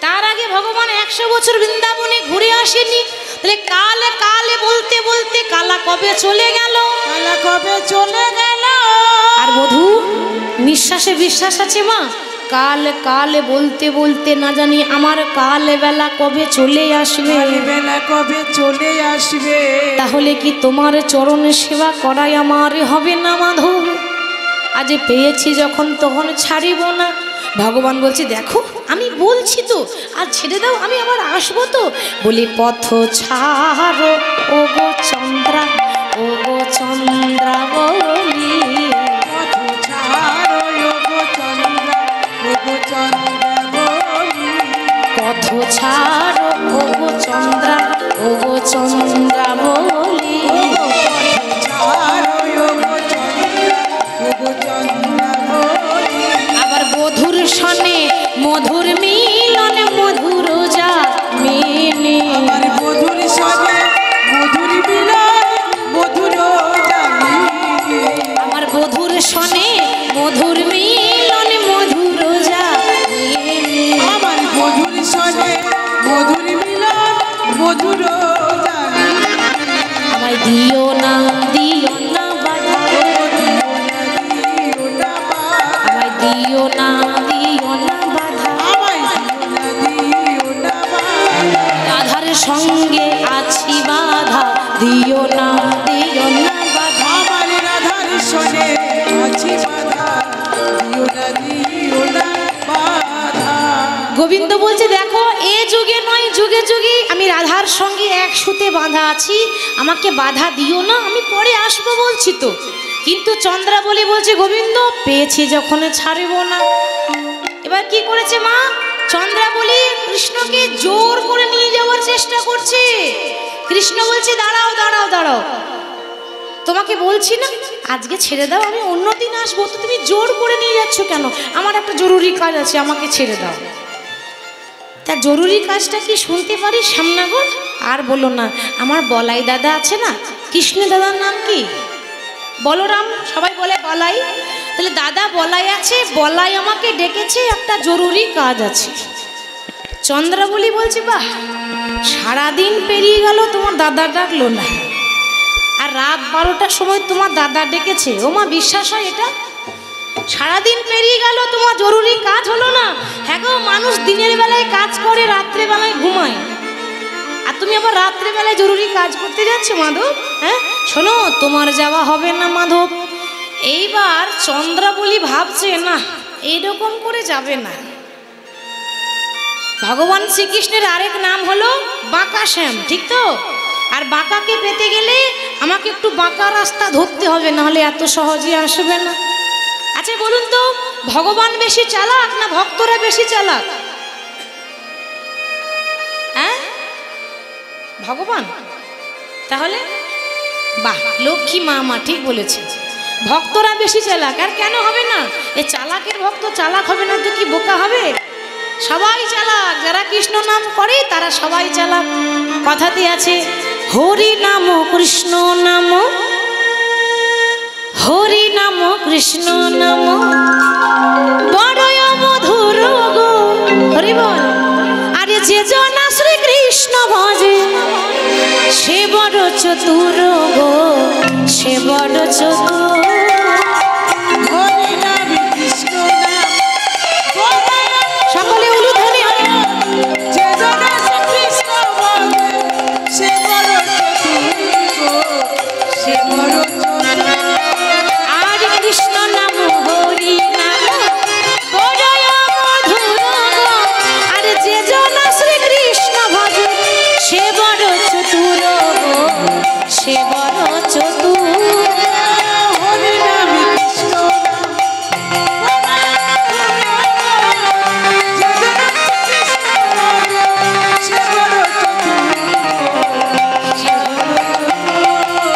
তার আগে ভগবান 100 বছর বৃন্দাবনে ঘুরে আসেনি। তাহলে কালে কালে বলতে বলতে কালা কবে চলে গেল। কালা কবে চলে গেল। আর বধূ নিঃশ্বাসে বিশ্বাস আছে মা, কাল কাল বলতে বলতে না জানি আমার কাল বেলা কবে চলে আসবে। কাল বেলা কবে চলে আসবে। তাহলে কি তোমার চরণ সেবা করাই আমার হবে না মাধব? আজ পেয়েছি যখন তখন ছাড়িব না। ভগবান বলছে দেখো আমি বলছি তো, আর ছেড়ে দাও, আমি আবার আসবো তো। বলি পথ ছাড়ো ও গো চন্দ্রা, ও গো চন্দ্রা বলি, পথ ছাড়ো ও গো চন্দ্রা, ও গো চন্দ্রা বলি। পথ ছাড়ো ও গো চন্দ্রা, ও গো চন্দ্রা বলি। পথ ছাড়ো ও গো চন্দ্রা, ও গো চন্দ্রা বলি। আবার বধুর সনে মধুর মিলন, মধুর যা মেনে, আমার মধুর সনে মধুর মিলন, মধুর জানি। আমার বধুর সনে মধুর মিলন, মধুর যা মেনে। মধুর জানি আমায় দিও না বাধা, আমায় দিও না বাধা, রাধার সঙ্গে আছি বাধা, দিও না বাধা। আমার রাধার সনে আছি বাধা, দিও না বাধা। গোবিন্দ বলছে দেখো এ যুগে নয় যুগে যুগে আমি রাধার সঙ্গে এক সুতে বাঁধা আছি, আমাকে বাধা দিও না, আমি পরে আসবো বলছি তো। কিন্তু চন্দ্রাবলী বলছে গোবিন্দ পেয়েছি যখন ছাড়ব না। এবার কি করেছে মা? চন্দ্রাবলী কৃষ্ণকে জোর করে নিয়ে যাওয়ার চেষ্টা করছে। কৃষ্ণ বলছে দাঁড়াও দাঁড়াও দাঁড়াও, তোমাকে বলছি না আজকে ছেড়ে দাও, আমি অন্যদিন আসবো, তো তুমি জোর করে নিয়ে যাচ্ছ কেন? আমার একটা জরুরি কাজ আছে, আমাকে ছেড়ে দাও। তা জরুরি কাজটা কি শুনতে পারি শ্যামনগর? আর বলো না, আমার বলাই দাদা আছে না, কৃষ্ণ দাদার নাম কি? বলরাম, সবাই বলে বলাই। তাহলে দাদা বলাই আছে, বলাই আমাকে ডেকেছে, একটা জরুরি কাজ আছে। চন্দ্রাবলী বলছে বাহ, সারাদিন পেরিয়ে গেল তোমার দাদা ডাকলো না, আর রাত 12টার সময় তোমার দাদা ডেকেছে। ও মা, বিশ্বাস হয় এটা? সারাদিন পেরিয়ে গেল তোমার জরুরি কাজ হলো না? হ্যাঁ গো, মানুষ দিনের বেলায় কাজ করে, রাত্রে বেলায় ঘুমায়, আর তুমি আবার রাত্রে বেলায় জরুরি কাজ করতে যাচ্ছ মাধব? হ্যাঁ শোনো, তোমার যাওয়া হবে না মাধব। এইবার চন্দ্রাবলী ভাবছে না, এইরকম করে যাবে না। ভগবান শ্রীকৃষ্ণের আরেক নাম হলো বাঁকা শ্যাম, ঠিক তো? আর বাঁকাকে পেতে গেলে আমাকে একটু বাঁকা রাস্তা ধরতে হবে, নাহলে এত সহজে আসবে না। আচ্ছা বলুন তো, ভগবান বেশি চালাক না ভক্তরা বেশি চালাক? হ্যাঁ, ভগবান। তাহলে বাহ, লক্ষ্মী মা মা ঠিক বলেছে, ভক্তরা বেশি চালাক। আর কেন হবে না? এ চালাকের ভক্ত চালাক হবে না তো কি বোকা হবে? সবাই চালাক, যারা কৃষ্ণ নাম করে তারা সবাই চালাক। কথাতে আছে হরি নাম কৃষ্ণ নাম, হরি নাম কৃষ্ণ নাম বড়ই মধুর গো। হরি বল। আরে যে জনা শ্রী কৃষ্ণ ভজে সে বড় চতুর গো, সে বড় চতুর। হরি নাম কৃষ্ণ নাম, সকলে উলুধ্বনি হরি নাম। যে জনা কৃষ্ণ বলে সে বড় চতুর গো, সে বড় চতুর। আর কৃষ্ণ নাম হরি নাম বড়ই মধুর গো। আর যে জনা শ্রী কৃষ্ণ ভজে সে বড় চতুর গো, সে বড় চতুর। হরি নাম কৃষ্ণ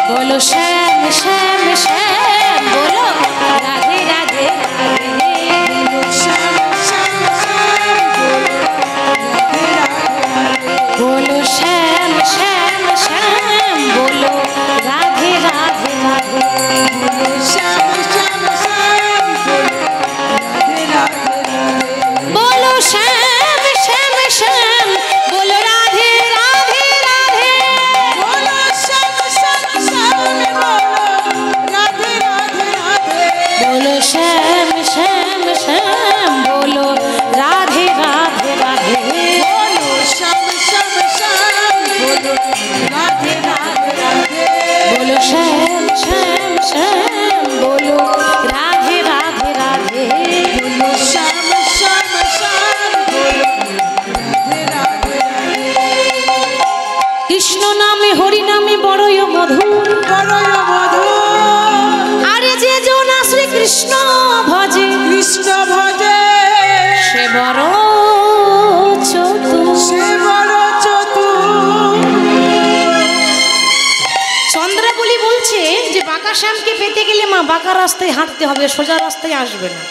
बोलो श्याम श्याम श्याम, बोलो राधे राधे राधे। बोलो श्याम श्याम श्याम, बोलो राधे राधे राधे। बोलो श्याम श्याम श्याम, बोलो राधे राधे राधे। बोलो श्याम श्याम श्याम, बोलो राधे राधे राधे। बोलो श्याम श्याम श्याम, बोलो राधे राधे राधे। কৃষ্ণ নামে হরি নামে বড়ই মধুর। আরে যে জনা শ্রী কৃষ্ণ ভজে কৃষ্ণ ভজে সে বড় চতুর। সে বড় চতুর। চন্দ্রাবলী বলছে যে বাঁকা শ্যামকে পেতে গেলে মা বাঁকা রাস্তায় হাঁটতে হবে, সোজা রাস্তায় আসবে না।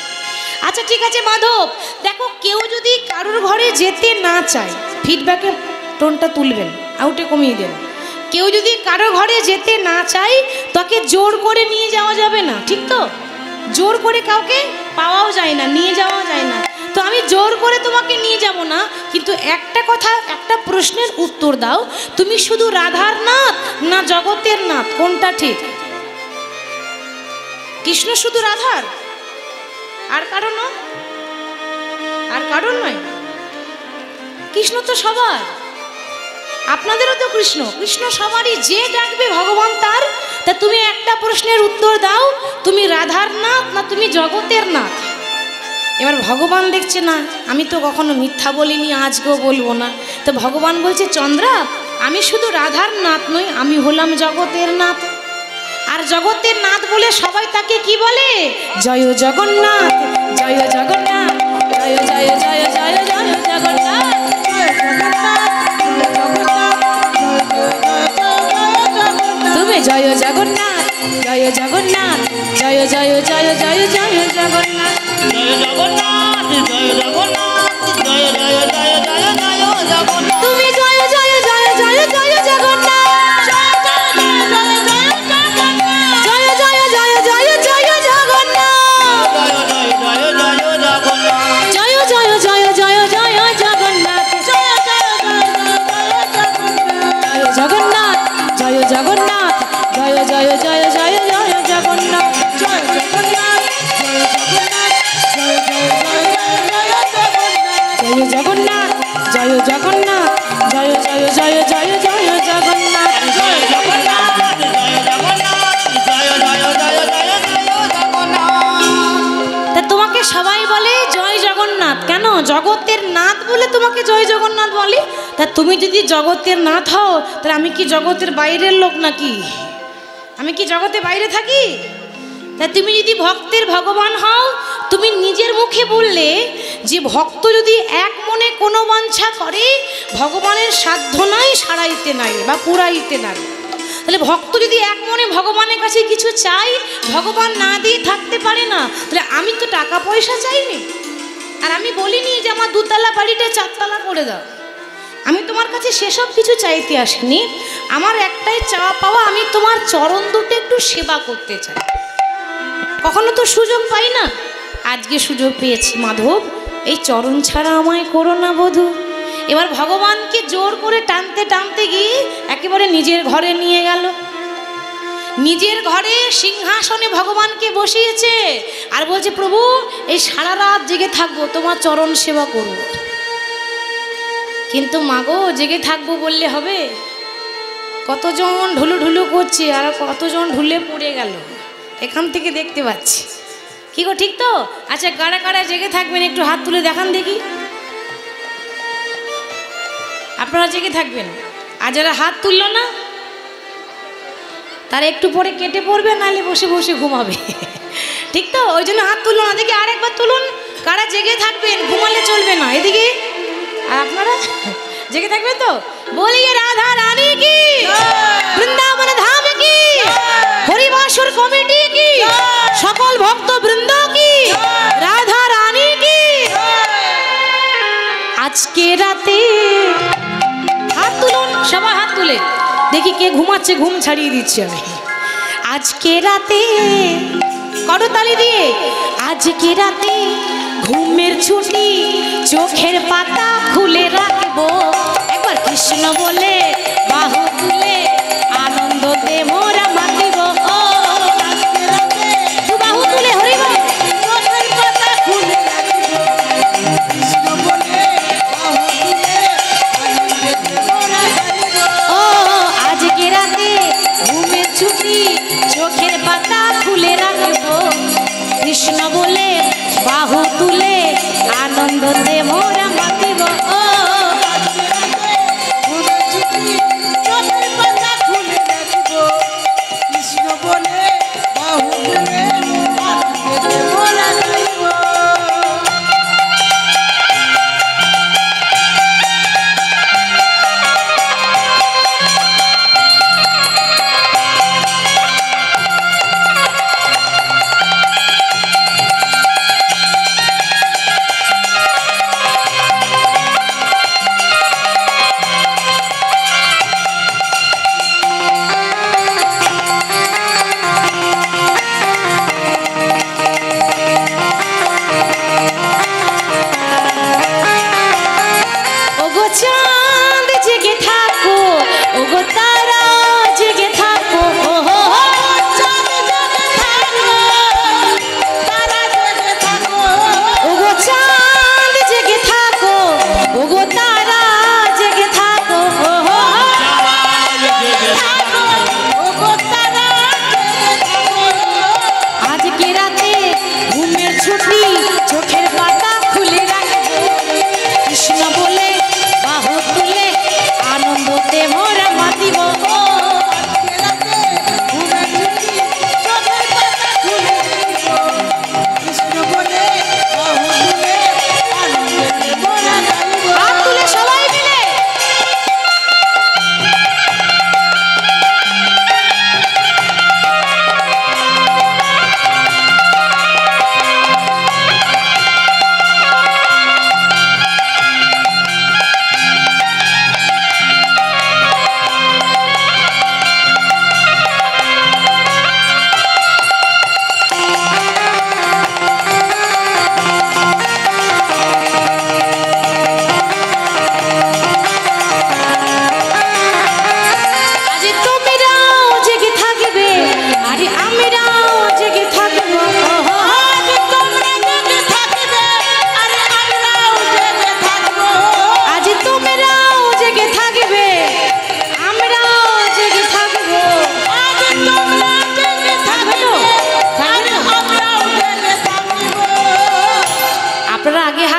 আচ্ছা ঠিক আছে মাধব, দেখো কেউ যদি কারোর ঘরে যেতে না চায়, ফিডব্যাকে টোনটা তুলবেন, আউটে কমিয়ে দেন। কেউ যদি কারো ঘরে যেতে না চায় তাকে জোর করে নিয়ে যাওয়া যাবে না, ঠিক তো? জোর করে কাউকে পাওয়াও যায় না, নিয়ে যাওয়া যায় না। তো আমি জোর জোর করে তোমাকে নিয়ে যাব না, কিন্তু একটা কথা, একটা প্রশ্নের উত্তর দাও, তুমি শুধু রাধার নাথ না জগতের নাথ, কোনটা ঠিক? কৃষ্ণ শুধু রাধার, আর কারণ নয়, আর কারণ নয়। কৃষ্ণ তো সবার, আপনাদেরও তো কৃষ্ণ, কৃষ্ণ সবারই, যে ডাকবে ভগবান তার। তা তুমি একটা প্রশ্নের উত্তর দাও, তুমি রাধার নাথ না তুমি জগতের নাথ? এবার ভগবান দেখছে না, আমি তো কখনো মিথ্যা বলিনি, আজকেও বলবো না। তো ভগবান বলছে, চন্দ্রা, আমি শুধু রাধার নাথ নই, আমি হলাম জগতের নাথ। আর জগতের নাথ বলে সবাই তাকে কি বলে? জয় জগন্নাথ, জয় জগন্নাথ, জয় জয় জয় জয় জয় জগন্নাথ, তুমি জয় জগন্নাথ, জয় জগন্নাথ, জয় জয় জয় জয় জয় জগন্নাথ, জয় জগন্নাথ, জয় জগন্নাথ, জয় জয় জয় জয় জয় জগন্নাথ। তুমি জয় জয় জয় জয় জয় জগন্নাথ, জয় জয় জয় জয় জয় জগন্নাথ, জয় জয় জয় জয় জয় জগন্নাথ। জয় জগন্নাথ, জয় জগন্নাথ, জয় জয় জয় জয় জয় জগন্নাথ, জয় জগন্নাথ, জয় জগন্নাথ, জয় জয় জয় জয় জয় জগন্নাথ, জয় জগন্নাথ, জয় জগন্নাথ, জয় জয় জয় জয় জয় জগন্নাথ। তা তোমাকে সবাই বলে জয় জগন্নাথ কেন? জগতের নাথ বলে তোমাকে জয় জগন্নাথ বলে। তা তুমি যদি জগতের নাথ হও, তাহলে আমি কি জগতের বাইরের লোক নাকি? আমি কি জগতে বাইরে থাকি? তা তুমি যদি ভক্তের ভগবান হও, তুমি নিজের মুখে বললে যে ভক্ত যদি এক মনে কোনো বাঞ্ছা করে, ভগবানের সাধ্য নাই সারাইতে নাই বা পুরাইতে নাই। তাহলে ভক্ত যদি এক মনে ভগবানের কাছে কিছু চাই, ভগবান না দিয়ে থাকতে পারে না। তাহলে আমি তো টাকা পয়সা চাইনি, আর আমি বলিনি যে আমার দুতলা বাড়িটা চারতলা করে দাও। আমি তোমার কাছে সেসব কিছু চাইতে আসিনি। আমার একটাই চাওয়া পাওয়া, আমি তোমার চরণ দুটো একটু সেবা করতে চাই। কখনো তো সুযোগ পাই না, আজকে সুযোগ পেয়েছি। মাধব, এই চরণ ছাড়া আমায় করো না বধূ। এবার ভগবানকে জোর করে টানতে টানতে গিয়ে একেবারে নিজের ঘরে নিয়ে গেল। নিজের ঘরে সিংহাসনে ভগবানকে বসিয়েছে, আর বলছে, প্রভু এই সারা রাত জেগে থাকবো, তোমার চরণ সেবা করব। কিন্তু মাগো, জেগে থাকবো বললে হবে? কতজন ঢুলু ঢুলু করছে, আর কতজন ঢুলে পড়ে গেল, এখান থেকে দেখতে পাচ্ছি। কি গো, ঠিক তো? আচ্ছা, কারা কারা জেগে থাকবেন একটু হাত তুলে দেখান দেখি। আপনারা জেগে থাকবেন, আর যারা হাত তুললো না তারা একটু পরে কেটে পড়বে, নাহলে বসে বসে ঘুমাবে। ঠিক তো? ওই জন্য হাত তুললো না। দেখি আরেকবার তুলুন, কারা জেগে থাকবেন, ঘুমালে চলবে না। এদিকে আর আপনারা জেগে থাকবেন তো? বলিয়ে রাধা রানী কি, বৃন্দাবন ধাম কি, হরিবাসর কমিটি কি, সকল ভক্ত বৃন্দ কি, রাধা রানী কি। আজকে রাতে হাত তুলুন, সবাই হাত তুলে দেখি কে ঘুমাচ্ছে, ঘুম ছাড়িয়ে দিচ্ছি আমি। আজকে রাতে করতালি দিয়ে, আজকে রাতে ঘুমের ছুটি, চোখের পাতা খুলে রাখবো, একবার কৃষ্ণ বলে বাহু তুলে আনন্দতে মোরা মাতিব। ও আজকে রাতে বাহু তুলে হরিব, চোখের পাতা খুলে রাখবো, কৃষ্ণ বলে বাহু তুলে আনন্দেতে মোরা গাইব। ও আজকে রাতে ঘুমের ছুটি, চোখের পাতা খুলে রাখবো, কৃষ্ণ বলে বাহু তুলে আনন্দতে মোরা মাতিব। ও আজকে রাতে ঘুমের ছুটি, চোখের পাতা খুলে রাখবো, কৃষ্ণ বলে বাহু তুলে আনন্দেতে মোরা গাইব।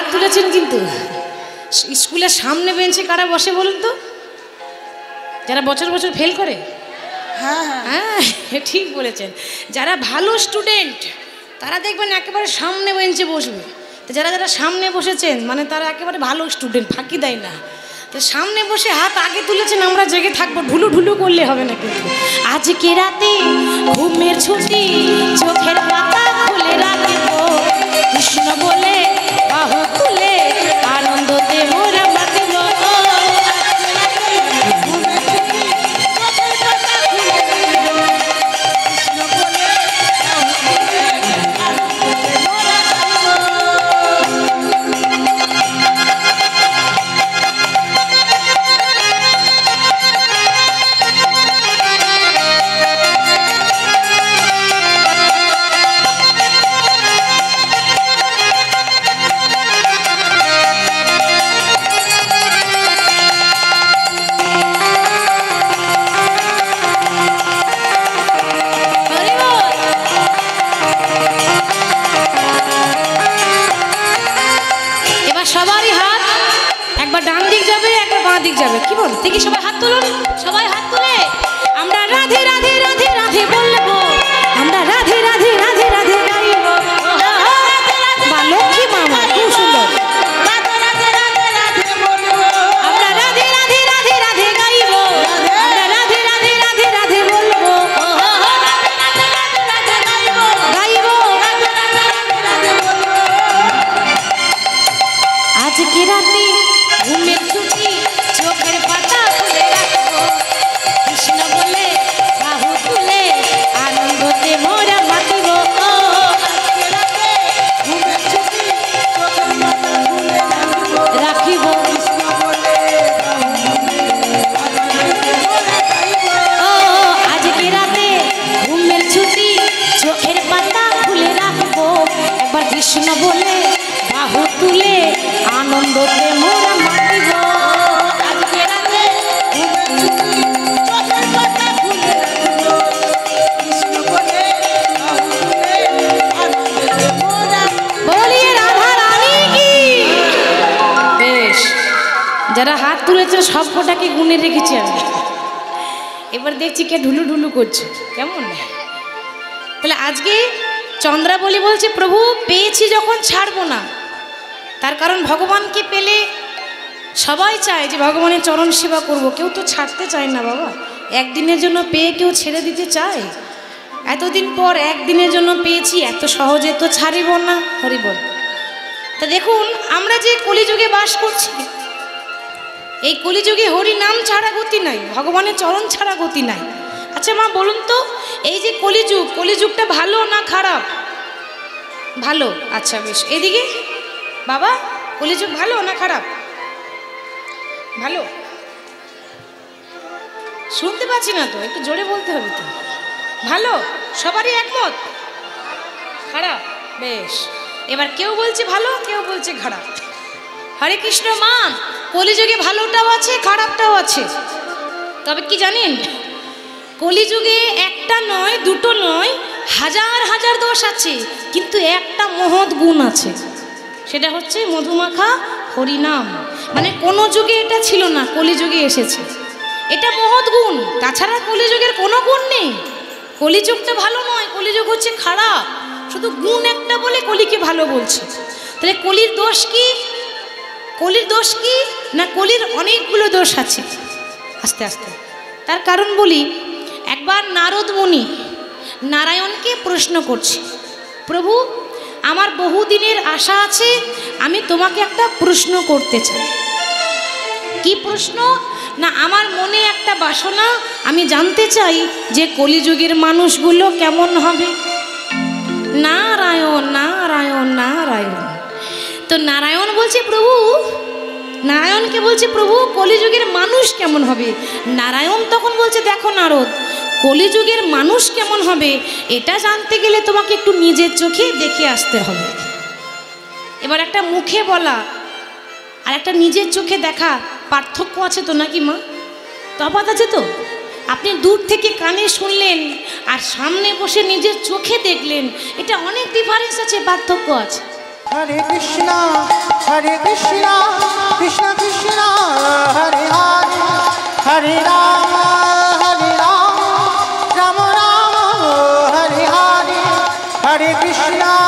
হাত তুলেছেন কিন্তু স্কুলের সামনে বেঞ্চে কারা বসে বলুন তো? যারা বছর বছর ফেল করে। হ্যাঁ হ্যাঁ হ্যাঁ ঠিক বলেছেন। যারা ভালো স্টুডেন্ট তারা দেখবেন একেবারে সামনে বেঞ্চে বসবে। তো যারা যারা সামনে বসেছেন মানে তারা একেবারে ভালো স্টুডেন্ট, ফাঁকি দেয় না। তো সামনে বসে হাত আগে তুলেছেন, আমরা জেগে থাকবো, ঢুলু ঢুলু করলে হবে না কিন্তু। আজকে রাতে ঘুমের ছুটি চোখের পাতা খুলে রাখবো, কৃষ্ণ বলে বাহু তুলে আনন্দতে মোরা মাতিব। দিক যাবে, কি বল? দেখি সবাই হাত তুলুন, সবাই হাত তুলে আমরা রাধে রাধে রাধে রাধে বলবো, আমরা রাধে রাধে রাধে রাধে গাইব। বা লক্ষ্মী মামা খুব সুন্দর। আমরা রাধে রাধে রাধে রাধে গাইব, আমরা রাধে রাধে রাধে রাধে বলবো, গাইব। আজকে রাতে ঘুমের ছুটি চোখের পাতা খুলে রাখবো, কৃষ্ণ বলে বাহু তুলে আনন্দতে মোরা মাতিব। রাখিব ও আজকে রাতে ঘুমের ছুটি চোখের পাতা খুলে রাখবো, একবার কৃষ্ণ বলে বাহু তুলে আনন্দতে মোরা মাতিব। আজকে রাতে চোখের পাতা খুলে রাখবো, কৃষ্ণ বলে বাহু তুলে আনন্দতে মোরা। বলিয়ে রাধা রানী কি। বেশ, যারা হাত তুলেছে সব কটাকে গুনে রেখেছি আমি। এবার দেখছি কে ঢুলু ঢুলু করছে, কেমন? তাহলে আজকে চন্দ্রাবলী বলছে প্রভু পেয়েছি যখন ছাড়বো না। তার কারণ ভগবানকে পেলে সবাই চায় যে ভগবানের চরণ সেবা করব, কেউ তো ছাড়তে চায় না বাবা। একদিনের জন্য পেয়ে কেউ ছেড়ে দিতে চায়? এতদিন পর একদিনের জন্য পেয়েছি, এত সহজে তো ছাড়িব না। হরি বল। তা দেখুন আমরা যে কলিযুগে বাস করছি, এই কলিযুগে হরি নাম ছাড়া গতি নাই, ভগবানের চরণ ছাড়া গতি নাই। আচ্ছা মা বলুন তো, এই যে কলিযুগ, কলিযুগটা ভালো না খারাপ? ভালো। আচ্ছা বেশ, এদিকে বাবা, কলিযুগ ভালো না খারাপ? ভালো। শুনতে পাচ্ছি না তো, একটু জোরে বলতে হবে তো। ভালো, সবারই একমত? খারাপ। বেশ, এবার কেউ বলছে ভালো, কেউ বলছে খারাপ। হরে কৃষ্ণ মা, কলিযুগে ভালোটাও আছে খারাপটাও আছে। তবে কি জানেন, কলিযুগে একটা নয় দুটো নয় হাজার হাজার দোষ আছে, কিন্তু একটা মহৎ গুণ আছে, সেটা হচ্ছে মধুমাখা হরিনাম। মানে কোনো যুগে এটা ছিল না, কলিযুগে এসেছে। এটা মহৎ গুণ, তাছাড়া কলিযুগের কোনো গুণ নেই। কলিযুগটা ভালো নয়, কলিযুগ হচ্ছে খারাপ। শুধু গুণ একটা বলে কলিকে ভালো বলছে। তাহলে কলির দোষ কি? কলির দোষ কি না, কলির অনেকগুলো দোষ আছে। আস্তে আস্তে তার কারণ বলি। একবার নারদ মুনি নারায়ণকে প্রশ্ন করছে, প্রভু আমার বহুদিনের আশা আছে, আমি তোমাকে একটা প্রশ্ন করতে চাই। কি প্রশ্ন না, আমার মনে একটা বাসনা, আমি জানতে চাই যে কলিযুগের মানুষগুলো কেমন হবে। নারায়ণ নারায়ণ নারায়ণ। তো নারায়ণ বলছে প্রভু, নারায়ণকে বলছে প্রভু কলিযুগের মানুষ কেমন হবে। নারায়ণ তখন বলছে দেখো নারদ, কলিযুগের মানুষ কেমন হবে এটা জানতে গেলে তোমাকে একটু নিজের চোখে দেখে আসতে হবে। এবার একটা মুখে বলা আর একটা নিজের চোখে দেখা পার্থক্য আছে তো নাকি মা? তফাৎ আছে তো? আপনি দূর থেকে কানে শুনলেন আর সামনে বসে নিজের চোখে দেখলেন, এটা অনেক ডিফারেন্স আছে, পার্থক্য আছে। Hare Krishna, Krishna Krishna, Hare Hare, Hare Rama, Rama Rama, Hare Hare, Hare Krishna.